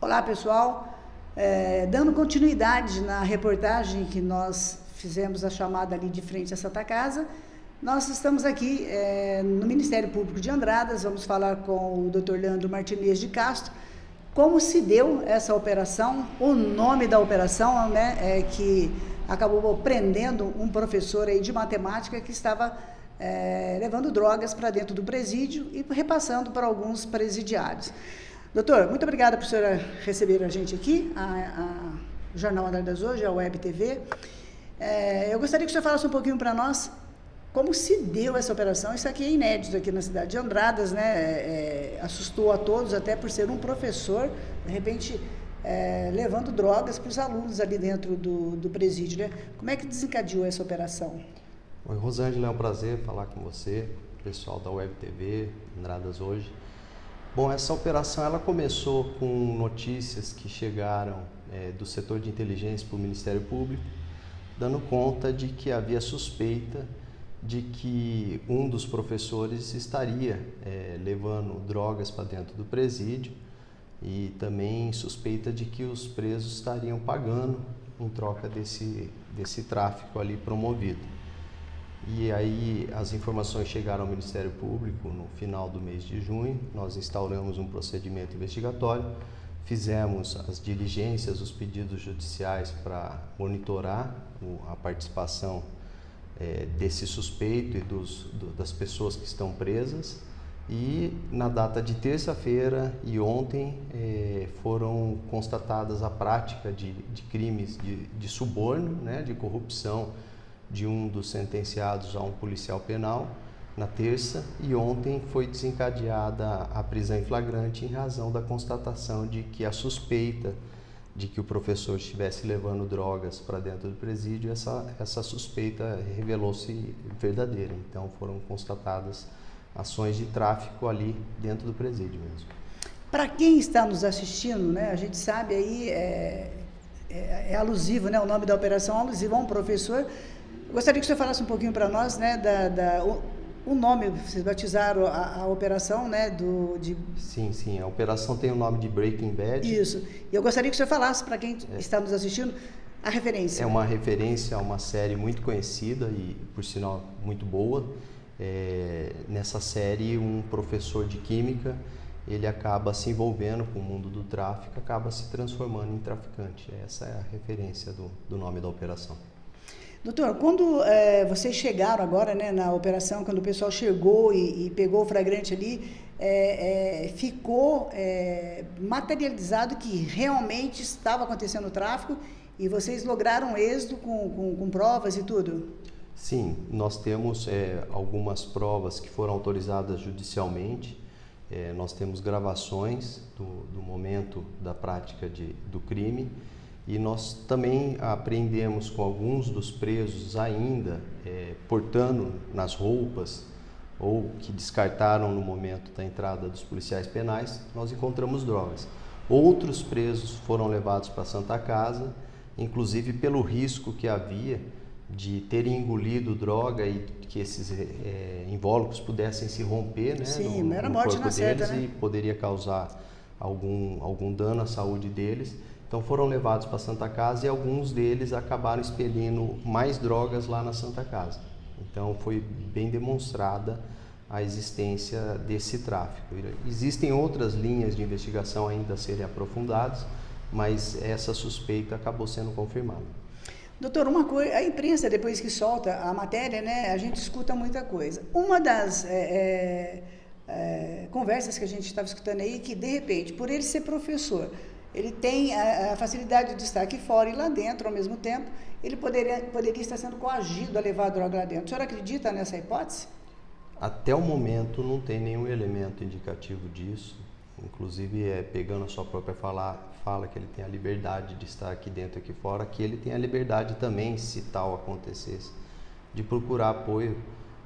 Olá, pessoal. Dando continuidade na reportagem que nós fizemos a chamada ali de frente à Santa Casa, nós estamos aqui no Ministério Público de Andradas. Vamos falar com o Dr. Leandro Martinez de Castro, como se deu essa operação, o nome da operação, né, que acabou prendendo um professor aí de matemática que estava levando drogas para dentro do presídio e repassando para alguns presidiários. Doutor, muito obrigada por senhora receber a gente aqui, o Jornal Andradas Hoje, a Web TV. Eu gostaria que o senhor falasse um pouquinho para nós como se deu essa operação. Isso aqui é inédito aqui na cidade de Andradas, né? Assustou a todos, até por ser um professor, de repente, levando drogas para os alunos ali dentro do presídio, né? Como é que desencadeou essa operação? Oi, Rosângela, é um prazer falar com você, pessoal da Web TV, Andradas Hoje. Bom, essa operação ela começou com notícias que chegaram do setor de inteligência para o Ministério Público, dando conta de que havia suspeita de que um dos professores estaria levando drogas para dentro do presídio e também suspeita de que os presos estariam pagando em troca desse tráfico ali promovido. E aí as informações chegaram ao Ministério Público no final do mês de junho. Nós instauramos um procedimento investigatório, fizemos as diligências, os pedidos judiciais para monitorar a participação desse suspeito e das pessoas que estão presas. E na data de terça-feira e ontem foram constatadas a prática de crimes de suborno, né, de corrupção de um dos sentenciados a um policial penal na terça, e ontem foi desencadeada a prisão em flagrante em razão da constatação de que a suspeita de que o professor estivesse levando drogas para dentro do presídio, essa suspeita revelou-se verdadeira. Então foram constatadas ações de tráfico ali dentro do presídio mesmo. Para quem está nos assistindo, né, a gente sabe aí, é alusivo, né, o nome da operação é alusivo a um professor. Gostaria que o senhor falasse um pouquinho para nós, né, o nome, vocês batizaram a operação, né, Sim, a operação tem o nome de Breaking Bad. Isso, e eu gostaria que o senhor falasse para quem está nos assistindo a referência. É uma referência a uma série muito conhecida e, por sinal, muito boa. Nessa série, um professor de química, ele acaba se envolvendo com o mundo do tráfico, acaba se transformando em traficante. Essa é a referência do nome da operação. Doutor, quando vocês chegaram agora, né, na operação, quando o pessoal chegou e pegou o flagrante ali, ficou materializado que realmente estava acontecendo o tráfico e vocês lograram êxito com provas e tudo? Sim, nós temos algumas provas que foram autorizadas judicialmente. Nós temos gravações do momento da prática do crime. E nós também apreendemos com alguns dos presos ainda portando nas roupas ou que descartaram no momento da entrada dos policiais penais, nós encontramos drogas. Outros presos foram levados para a Santa Casa, inclusive pelo risco que havia de terem engolido droga e que esses invólucros pudessem se romper, né, Sim, no era morte corpo na certa, deles, né? E poderia causar algum dano à saúde deles. Então foram levados para a Santa Casa e alguns deles acabaram expelindo mais drogas lá na Santa Casa. Então foi bem demonstrada a existência desse tráfico. Existem outras linhas de investigação ainda a serem aprofundadas, mas essa suspeita acabou sendo confirmada. Doutor, uma coisa, a imprensa, depois que solta a matéria, né, a gente escuta muita coisa. Uma das conversas que a gente estava escutando aí, que de repente, por ele ser professor, ele tem a facilidade de estar aqui fora e lá dentro ao mesmo tempo, ele poderia estar sendo coagido a levar a droga lá dentro. O senhor acredita nessa hipótese? Até o momento não tem nenhum elemento indicativo disso. Inclusive, pegando a sua própria fala que ele tem a liberdade de estar aqui dentro e aqui fora, que ele tem a liberdade também, se tal acontecesse, de procurar apoio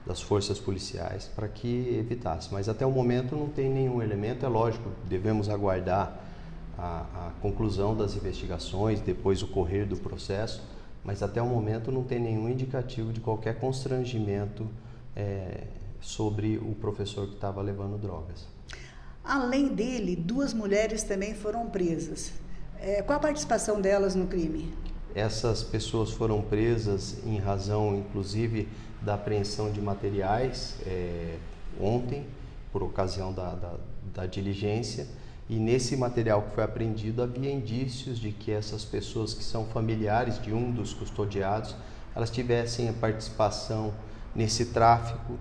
das forças policiais para que evitasse. Mas até o momento não tem nenhum elemento. É lógico, devemos aguardar a conclusão das investigações, depois o correr do processo, mas até o momento não tem nenhum indicativo de qualquer constrangimento sobre o professor que estava levando drogas. Além dele, 2 mulheres também foram presas. Qual a participação delas no crime? Essas pessoas foram presas em razão, inclusive, da apreensão de materiais ontem, por ocasião da diligência, e nesse material que foi apreendido havia indícios de que essas pessoas que são familiares de um dos custodiados, elas tivessem a participação nesse tráfico,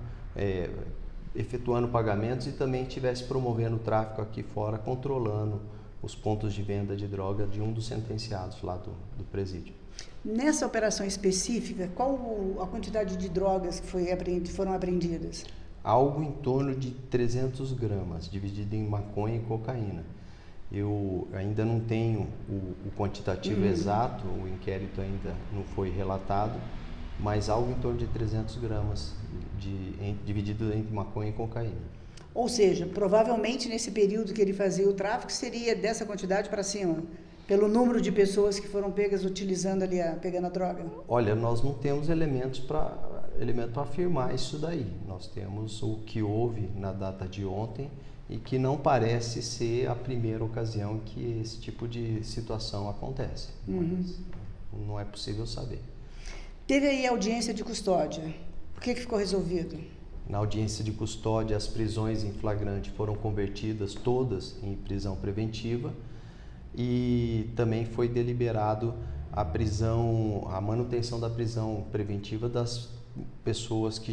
efetuando pagamentos e também estivesse promovendo o tráfico aqui fora, controlando os pontos de venda de droga de um dos sentenciados lá do presídio. Nessa operação específica, qual a quantidade de drogas que foram apreendidas? Algo em torno de 300 gramas, dividido em maconha e cocaína. Eu ainda não tenho o quantitativo exato, o inquérito ainda não foi relatado, mas algo em torno de 300 gramas dividido entre maconha e cocaína. Ou seja, provavelmente nesse período que ele fazia o tráfico seria dessa quantidade para cima, pelo número de pessoas que foram pegas utilizando ali, pegando a droga? Olha, nós não temos elemento para afirmar isso daí. Nós temos o que houve na data de ontem e que não parece ser a primeira ocasião que esse tipo de situação acontece. Mas não é possível saber. Teve aí audiência de custódia. O que ficou resolvido? Na audiência de custódia, as prisões em flagrante foram convertidas todas em prisão preventiva e também foi deliberado a manutenção da prisão preventiva das pessoas que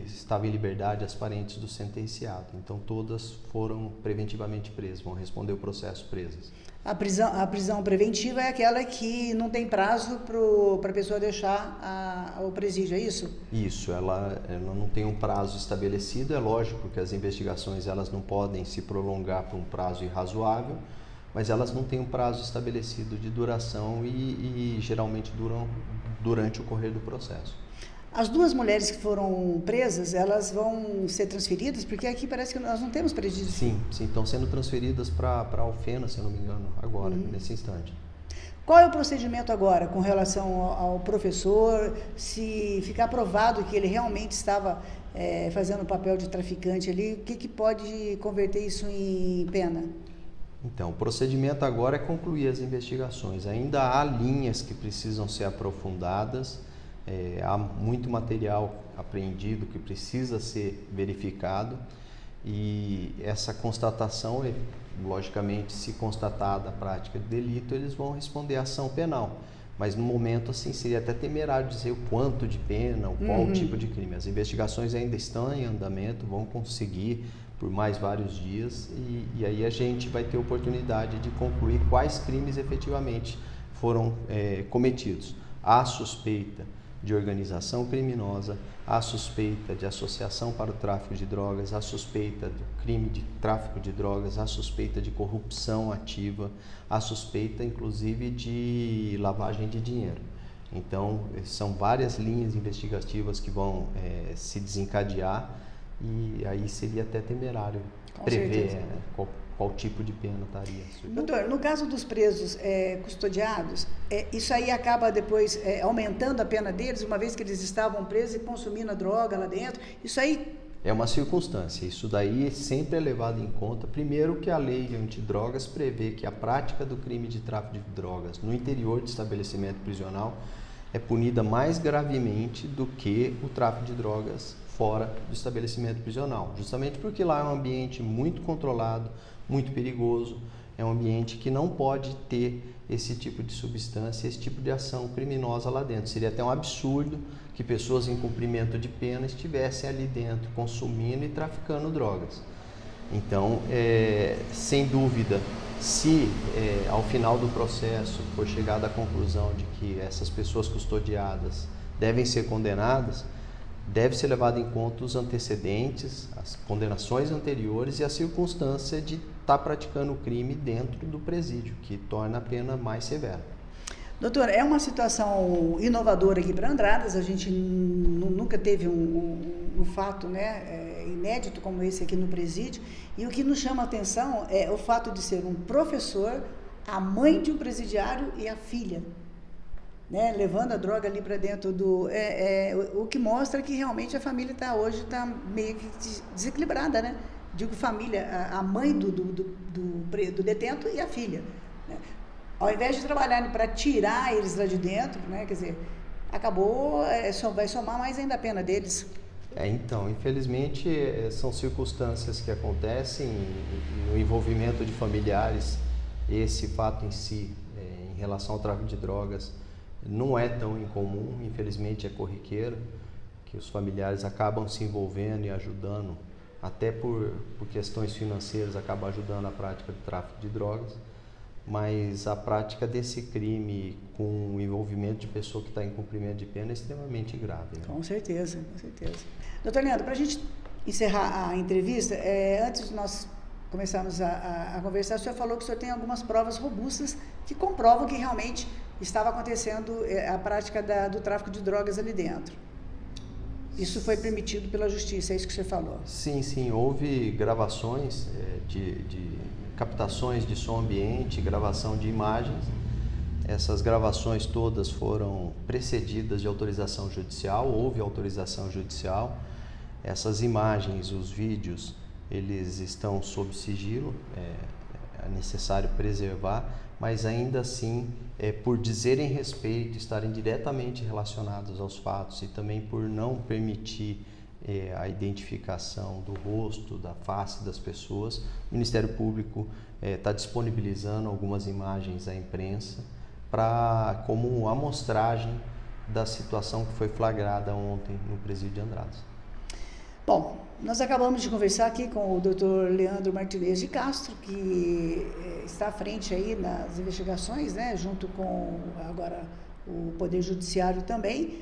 estavam em liberdade, as parentes do sentenciado. Então todas foram preventivamente presas, vão responder o processo presas. A prisão preventiva é aquela que não tem prazo para a pessoa deixar o presídio, é isso? Isso, ela não tem um prazo estabelecido. É lógico que as investigações elas não podem se prolongar por um prazo irrazoável, mas elas não têm um prazo estabelecido de duração e geralmente duram durante o correr do processo. As 2 mulheres que foram presas, elas vão ser transferidas? Porque aqui parece que nós não temos presídio. Sim, estão sendo transferidas para Alfena, se eu não me engano, agora, nesse instante. Qual é o procedimento agora com relação ao professor? Se ficar provado que ele realmente estava fazendo o papel de traficante ali, o que pode converter isso em pena? Então, o procedimento agora é concluir as investigações. Ainda há linhas que precisam ser aprofundadas. Há muito material apreendido que precisa ser verificado e essa constatação, logicamente, se constatada a prática de delito, eles vão responder à ação penal. Mas no momento, assim, seria até temerário dizer o quanto de pena, qual o tipo de crime. As investigações ainda estão em andamento, vão conseguir por mais vários dias e aí a gente vai ter oportunidade de concluir quais crimes efetivamente foram cometidos. Há suspeita de organização criminosa, há suspeita de associação para o tráfico de drogas, há suspeita do crime de tráfico de drogas, há suspeita de corrupção ativa, há suspeita inclusive de lavagem de dinheiro. Então, são várias linhas investigativas que vão se desencadear e aí seria até temerário prever qual tipo de pena estaria. Doutor, no caso dos presos custodiados, isso aí acaba depois aumentando a pena deles, uma vez que eles estavam presos e consumindo a droga lá dentro? Isso aí... É uma circunstância, isso daí sempre é levado em conta. Primeiro que a lei antidrogas prevê que a prática do crime de tráfico de drogas no interior de estabelecimento prisional é punida mais gravemente do que o tráfico de drogas fora do estabelecimento prisional, justamente porque lá é um ambiente muito controlado, muito perigoso, é um ambiente que não pode ter esse tipo de substância, esse tipo de ação criminosa lá dentro. Seria até um absurdo que pessoas em cumprimento de pena estivessem ali dentro consumindo e traficando drogas. Então, sem dúvida, se ao final do processo for chegada à conclusão de que essas pessoas custodiadas devem ser condenadas, deve ser levado em conta os antecedentes, as condenações anteriores e a circunstância de estar praticando o crime dentro do presídio, que torna a pena mais severa. Doutor, é uma situação inovadora aqui para Andradas, a gente nunca teve um fato inédito como esse aqui no presídio, e o que nos chama a atenção é o fato de ser um professor, a mãe de um presidiário e a filha, levando a droga ali para dentro do... o que mostra que realmente a família hoje está meio que desequilibrada, né? digo família, a mãe do detento e a filha. Né? Ao invés de trabalharem para tirar eles lá de dentro, né? Quer dizer, acabou, vai somar mais ainda a pena deles. Então, infelizmente, são circunstâncias que acontecem no envolvimento de familiares. Esse fato em si, em relação ao tráfico de drogas, não é tão incomum, infelizmente é corriqueiro, que os familiares acabam se envolvendo e ajudando, até por questões financeiras, acabam ajudando a prática do tráfico de drogas. Mas a prática desse crime com o envolvimento de pessoa que está em cumprimento de pena é extremamente grave. Né? Com certeza, com certeza. Doutor Leandro, para a gente encerrar a entrevista, antes de nós começarmos a conversar, o senhor falou que o senhor tem algumas provas robustas que comprovam que realmente estava acontecendo a prática do tráfico de drogas ali dentro. Isso foi permitido pela justiça, é isso que o senhor falou? Sim, houve gravações de captações de som ambiente, gravação de imagens. Essas gravações todas foram precedidas de autorização judicial, houve autorização judicial. Essas imagens, os vídeos, eles estão sob sigilo, é necessário preservar, mas ainda assim, por dizerem respeito, estarem diretamente relacionados aos fatos e também por não permitir a identificação do rosto, da face das pessoas, o Ministério Público está disponibilizando algumas imagens à imprensa como amostragem da situação que foi flagrada ontem no presídio de Andradas. Bom, nós acabamos de conversar aqui com o Dr. Leandro Martinez de Castro, que está à frente aí nas investigações, né, junto com agora o Poder Judiciário também.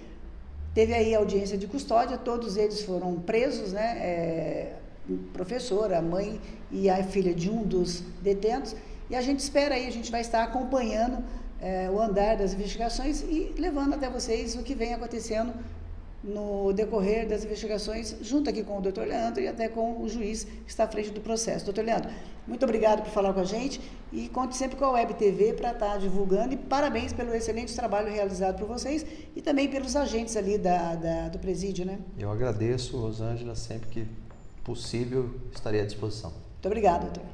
Teve aí audiência de custódia, todos eles foram presos, né, professor, a mãe e a filha de um dos detentos, e a gente espera aí, a gente vai estar acompanhando o andar das investigações e levando até vocês o que vem acontecendo no decorrer das investigações, junto aqui com o Dr. Leandro e até com o juiz que está à frente do processo. Dr. Leandro, muito obrigado por falar com a gente e conte sempre com a Web TV para estar divulgando, e parabéns pelo excelente trabalho realizado por vocês e também pelos agentes ali do presídio, né? Eu agradeço, Rosângela, sempre que possível estarei à disposição. Muito obrigado, doutor.